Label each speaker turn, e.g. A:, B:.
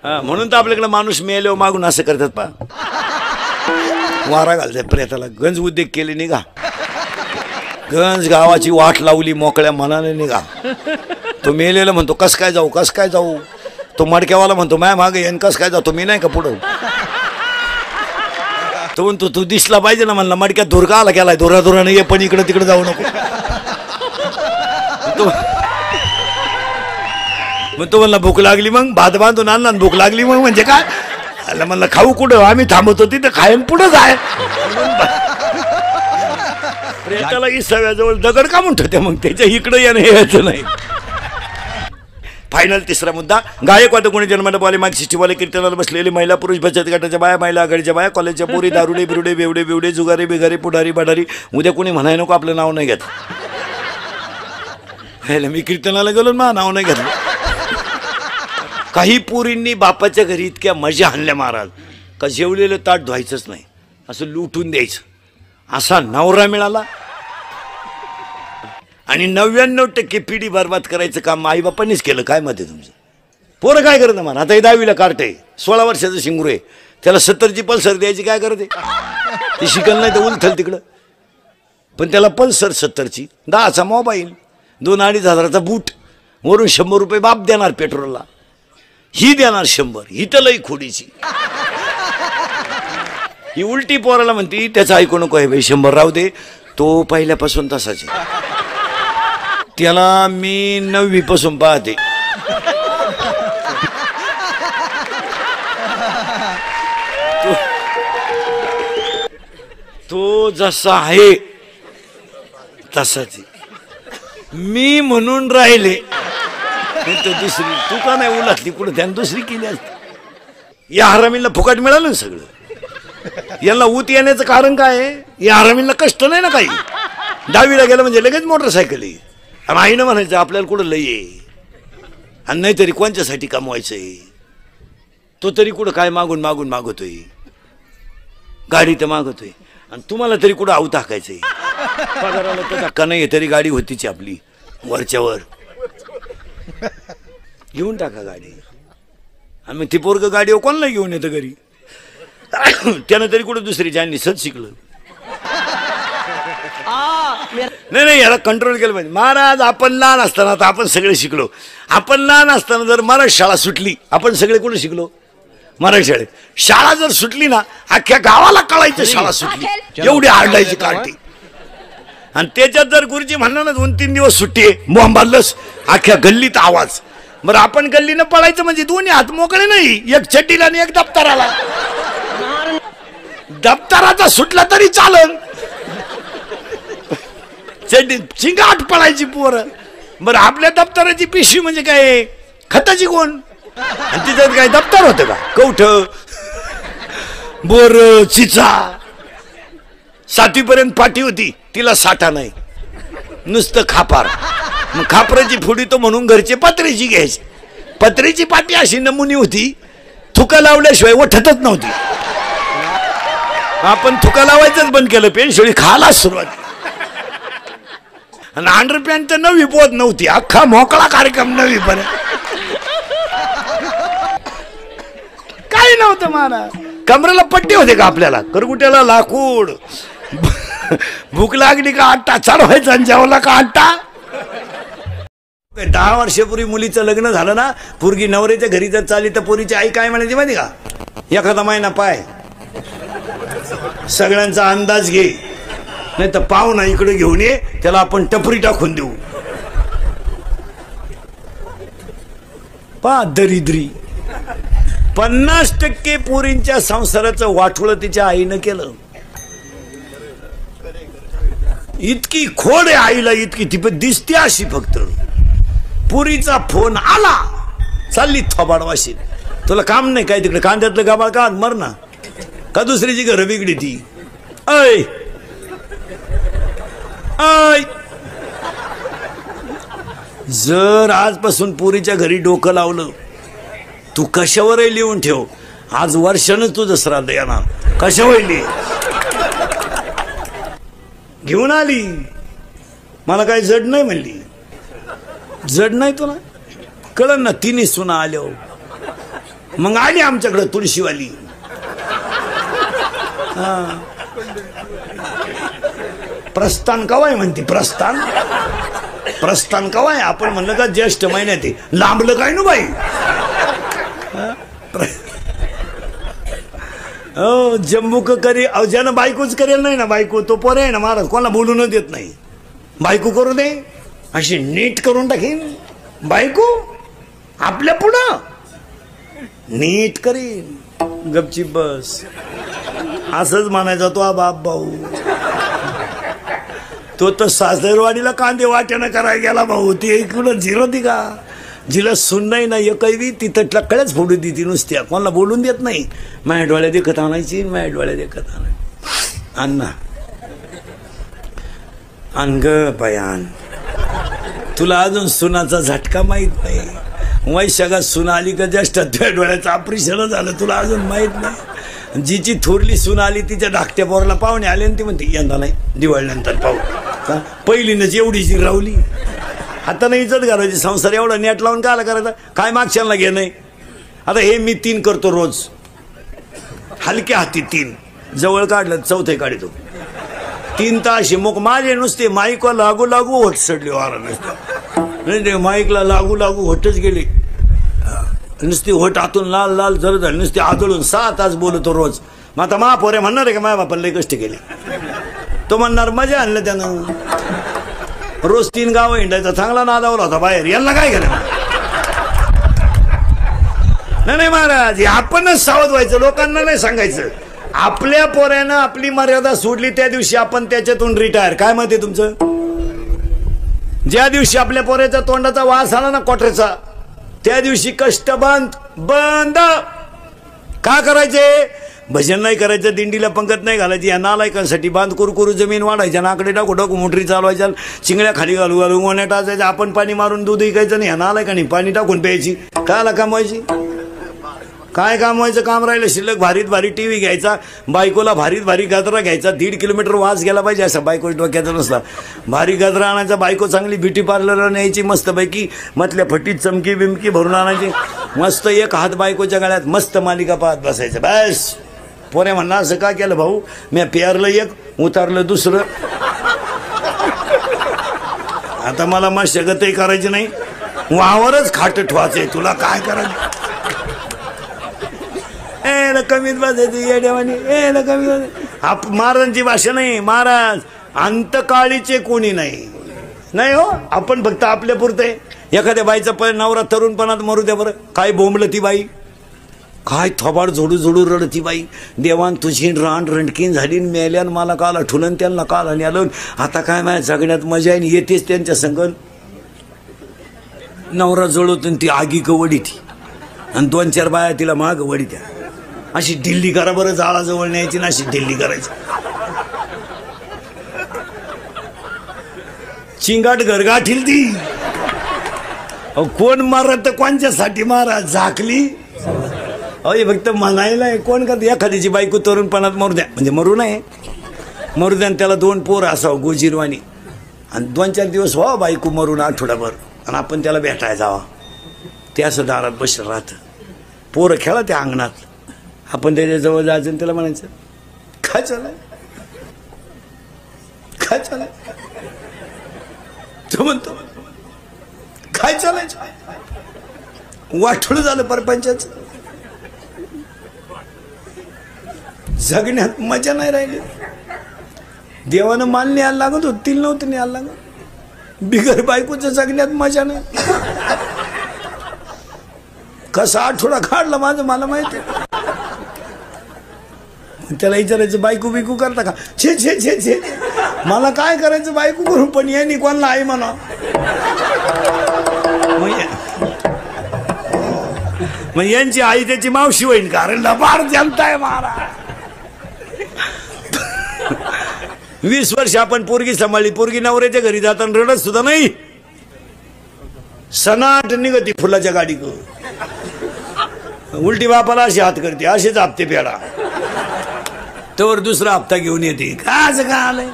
A: म्हणून तर आपल्याकडे माणूस मेल्यावर मागून असं करतात पा वारा घालतात प्रेताला. गंज उद्योग केले निघा, गंज गावाची वाट लावली, मोकळ्या मनाने निघा. तो मेलेला म्हणतो कस काय जाऊ, कस काय जाऊ. तो मडक्यावाला म्हणतो माय मागे येईन, कस काय जातो, मी नाही का पुढं. तो म्हणतो तू दिसला पाहिजे ना. म्हणला मडक्यात धुर का आला गेलाय, धुराधुराने ये, पण इकडे तिकडे जाऊ नको. मग तो म्हणला भूक लागली, मग भात बांधून आणला, भूक लागली मग म्हणजे काय. म्हणलं खाऊ कुठं, आम्ही थांबतो तिथं खायन पुढं जाय. प्रेताला सगळ्याजवळ दगड का म्हणतो ते, मग त्याच्या इकडं यानं यायचं नाही. फायनल तिसरा मुद्दा. गायक वादक कोणी जन्माला पावले, माग शिष्टीवाले, कीर्तनाला बसलेले, महिला पुरुष बचत गटाच्या बाया, महिला आघाडीच्या बाया, कॉलेजच्या पोरी, दारुडे बिरुडे, बेवडे बिवडे, जुगारी बिगारी, पुढारी बडारी. उद्या कोणी म्हणाय नको आपलं नाव नाही घेत. मी कीर्तनाला गेलो ना नाव नाही घेतलं. काही पोरींनी बापाच्या घरी इतक्या मजा आणल्या महाराज का जेवलेलं ताट धुवायचंच नाही, असं लुटून द्यायचं. असा नवरा मिळाला. आणि 99% पिढी बरबाद करायचं काम आई बापांनीच केलं. काय मत आहे तुमचं. पोरं काय करत म्हणा, आता हे 10वीला कार्टे, 16 वर्षाचं शिंगरू आहे, त्याला 70ची पल्सर द्यायची काय करते. ती शिकल नाही तर उलथल तिकडं. पण त्याला पल्सर 70ची, 10चा मोबाईल, 2-2.5 हजाराचा बूट, वरून 100 रुपये बाप देणार पेट्रोलला, ही देणार 100. ही तर लई खोडीची. ही उलटी पोराला म्हणती त्याचं ऐकू नको आहे भाई, 100 राहू दे. तो पहिल्यापासून तसाच आहे. त्याला मी 9वी पासून पाहते. तो जसा आहे तसाच मी म्हणून राहिले. तो दुसरी तू का नाही उलटली पुढे, त्यानं दुसरी केली असती. या हरामीला फुकट मिळालं ना सगळं. यांना ऊत येण्याचं कारण काय आहे, या हरामीला कष्ट नाही ना काही. 10वीला गेलं म्हणजे लगेच मोटरसायकल आहे. आणि आईनं म्हणायचं आपल्याला कुठं लई आहे, आणि नाही तरी कोणच्यासाठी कमवायचंय. तो तरी कुठं काय मागून मागून मागवतोय, गाडी तर मागवतोय, आणि तुम्हाला तरी कुठं आऊ टाकायचंय. पगाराला तर धक्का नाही तरी गाडी होतीची आपली वरच्यावर. घेऊन टाका गाडी. आम्ही ती पोरग गाडीवर कोणाला घेऊन येतं घरी. त्यानं तरी कुठं दुसरी ज्यांनी सच शिकलं. नाही याला कंट्रोल केलं पाहिजे. महाराज आपण लहान असताना, आता आपण सगळे शिकलो. आपण लहान असताना जर मराठी शाळा सुटली, आपण सगळे कुठे शिकलो, मराठी शाळेत. शाळा जर सुटली ना, अख्ख्या गावाला कळायचं शाळा सुटली, एवढी आरडायची काढते. आणि त्याच्यात जर गुरुजी म्हणणार ना 2-3 दिवस सुट्टी आहे, मोहम्मदलस अख्ख्या गल्लीत आवाज. बरं आपण गल्लीनं पळायचं म्हणजे दोन्ही हात मोकळे नाही, एक चड्डीला आणि एक दप्तराला. दप्तराचा सुटला तरी चालन, चड्डी चिंगाट पळायची पोरं. बरं आपल्या दप्तराची पिशवी म्हणजे काय, खताची कोण. आणि तिच्यात काय दप्तर होतं का, कवठ बोर चिचा. 7वी पर्यंत पाटी होती, तिला साठा नाही, नुसतं खापार. मग खापराची फुडी तो म्हणून घरचे पत्र्याची घ्यायची. पत्र्याची पाटी अशी नमुनी होती, थुका लावल्याशिवाय उठतच नव्हती. आपण थुका लावायचंच बंद केलं, पेनशोळी खायला सुरुवात. आणि अंडरपॅन्ट तर 9वी पोत नव्हती, अख्खा मोकळा कार्यक्रम 9वी पर्यंत. काही नव्हतं महाराज. कमरेला पट्टी होते का आपल्याला, करगुट्याला लाकूड. भूक लागली का आट्टा चढवायचा, आणि जेवला का आट्टा. 10 वर्षापूर्वी मुलीचं लग्न झालं ना, पोरगी नवऱ्याच्या घरी जर चालली तर पोरीची आई काय म्हणायची माहिती का, एखादा महिना पाय, सगळ्यांचा अंदाज घे, नाही तर पाहुणा इकडे घेऊन ये, त्याला आपण टपरी टाकून देऊ. पा दरिद्री. 50% पोरींच्या संसाराचं वाटोळ तिच्या आईनं केलं. इतकी खोड आहे आईला, इतकी ती पण दिसते अशी. फक्त पुरीचा फोन आला, चालली थोबाडवाशी. तुला काम नाही काय तिकडे, कांद्यातलं गाबाळ का मर ना, का दुसरीची घरं बिगडी ती. ऐ ऐ जर आजपासून पुरीच्या घरी डोकं लावलं, तू कशावरही लिहून ठेव, आज वर्षानं तुझं श्राद्ध येणार. कशावर लिहि. घेऊन आली, मला काही जड नाही म्हणली. जड नाही तुला कळलं ना, तिने सुना आल्या. मग आली आमच्याकडे तुळशीवाली. प्रस्थान कवाय म्हणते, प्रस्थान प्रस्थान कवाय. आपण म्हणलं का ज्येष्ठ महिन्यात लांबलं काय ना बाई. जम्मू करी ज्यानं बायकोच करेल नाही ना, बायको तो पोरे आहे ना महाराज, कोणाला बोलून देत नाही. बायको करू दे अशी नीट करून टाकीन. बायको आपल्या पुढं नीट करीन, गपचीप बस. असंच म्हणायचा तो बाप भाऊ. तो तर सासरवाडीला कांदे वाट्यानं करायला गेला भाऊ. ती इकडं झिरो ती का, जिला सुन नाही ना एकही तिथं टक्कळच फोडू दी ती नुसत्या, कोणाला बोलून देत नाही. माझ्या डोळ्या देखत आणायची, माझ्या डोळ्या देखत आणायची. अण्णा अन ग बयान, तुला अजून सुनाचा झटका माहित नाही. वैशाखात सुन आली का जास्त तुझ्या डोळ्याचं ऑपरेशन झालं, तुला अजून माहित नाही. जिची थोरली सून आली तिच्या धाकट्या पोराला पाहुणे आले आणि ती म्हणते यंदा नाही, दिवाळीनंतर पाहू. का पहिलीनच एवढी जी रावली, आता नाही इज्जत घालायची. संसार एवढा नेट लावून कायला करायचा, काय मागच्याला घे नाही. आता हे मी 3 करतो रोज, हलक्या हाती 3, जवळ काढलं चौथे काढतो. 3 तास मग माझे नुसते माईकला लागू लागू होट सडले वारा नसते. माईकला लागू लागू होटच गेले, नुसती होट आतून लाल लाल जर झाली, नुसती आदळून 6 तास बोलतो रोज. मग आता महापोरे म्हणणार आहे का माझ्या बापाला लई कष्ट केले. तो म्हणणार मजा आणलं त्यानं. रोज 3 गावं हिंडायचा, चांगला नादावला होता बाहेर. यांना काय केलं नाही महाराज, आपणच सावध व्हायचं, लोकांना नाही सांगायचं. आपल्या पोऱ्यानं आपली मर्यादा सोडली त्या दिवशी आपण त्याच्यातून रिटायर. काय मत आहे तुमचं? ज्या दिवशी आपल्या पोऱ्याच्या तोंडाचा वास आला ना कोठऱ्याचा, त्या दिवशी कष्ट बंद बंद. का करायचे? भजन नाही करायचं, दिंडीला पंगत नाही घालायची. या नालायकांसाठी बांध कुरकुरू जमीन वाढायच्या, नाकडे टाकू टाकू मोटरी चालवायच्या, चिंगड्या खाली घालू घालू गोण्या टाचायच्या. आपण पाणी मारून दूध विकायचं नाही, या नालायकांनी पाणी टाकून प्यायची. कायला कामवायची? काय कामवायचं? काम राहिलं शिल्लक. भारीत भारी टीव्ही घ्यायचा, बायकोला भारीत भारी गजरा घ्यायचा. 1.5 किलोमीटर वास गेला पाहिजे असं बायको डोक्याचा नसला. भारी गजरा आणायचा, बायको चांगली ब्युटी पार्लरला न्यायची, मस्तपैकी मधल्या फटीत चमकी बिमकी भरून आणायची. मस्त एक हात बायकोच्या गळ्यात, मस्त मालिका पाहत बसायचं. बस. पोरे म्हणला असं का केलं भाऊ? मी पेरलं एक, उतारलं दुसरं. आता मला मशागतही करायची नाही, वावरच खाट ठेवायचंय. तुला काय करायचं? कमीत बसायचं येड्यावानी. कमी महाराजांची भाषा नाही. महाराज अंतकाळीचे कोणी नाही नाही हो. आपण फक्त आपल्या पुरते. एखाद्या बाईचा नवरा तरुणपणात मरू द्या बरं, काय बोंबलं ती बाई, काय थोबाड जोडू जोडू रड ती बाई. देवान तुझी रान रणकीन झाली, मेल्यान मला काल आठवलं, त्यांना काल आणि आलं. आता काय माझ्या जगण्यात मजा आहे, येतेच त्यांच्या संगत. नवरा जळवतो ती आगी कवडी ती, आणि 2-4 बाया तिला माग वडी त्या. अशी दिल्ली करा बरं, जाळाजवळ न्यायची ना, अशी दिल्ली करायची. चिंगाट गरगाठील ती. कोण मारत कोणच्यासाठी महाराज? झाकली फक्त म्हणायला. कोण करत? एखाद्याची बायको तरुणपणात मरू द्या, म्हणजे मरू नये, मरू द्या. त्याला 2 पोरं असावं गोजीरवाणी, आणि 2-4 दिवस व्हा बायको मरून आठवडाभर, आणि आपण त्याला भेटायला जावा. ते असं दारात बसलं राहतं. पोरं खेळा त्या अंगणात, आपण त्याच्याजवळ जायचं आणि त्याला म्हणायचं काय चालय, काय चालय. तो म्हणतो काय चालायचं, वाटोळं झालं परपंचाचं. जगण्यात मजा नाही राहिली. देवानं माल न्यायला लागत होत, तिला नव्हतं न्यायला लागत. बिगर बायकोचं जगण्यात मजा नाही. कसा आठवडा काढला माझं मला माहिती. त्याला विचारायचं बायको बिकू करता का? छे छे छे छे, मला काय करायचं बायको करून, पण यांनी कोणाला आई म्हणा. मग यांची आई त्याची मावशी होईल, कारण लबाड जमताय महाराज. 20 वर्ष आपण पोरगी सांभाळली, पोरगी नवऱ्याच्या घरी जाताना रडत सुद्धा नाही. सनाट निघती फुलाच्या गाडी करून, उलटी बापाला अशी हात करते, असेच हप्ते फेडा. तर दुसरा हप्ता घेऊन येते. काय असं का आलंय?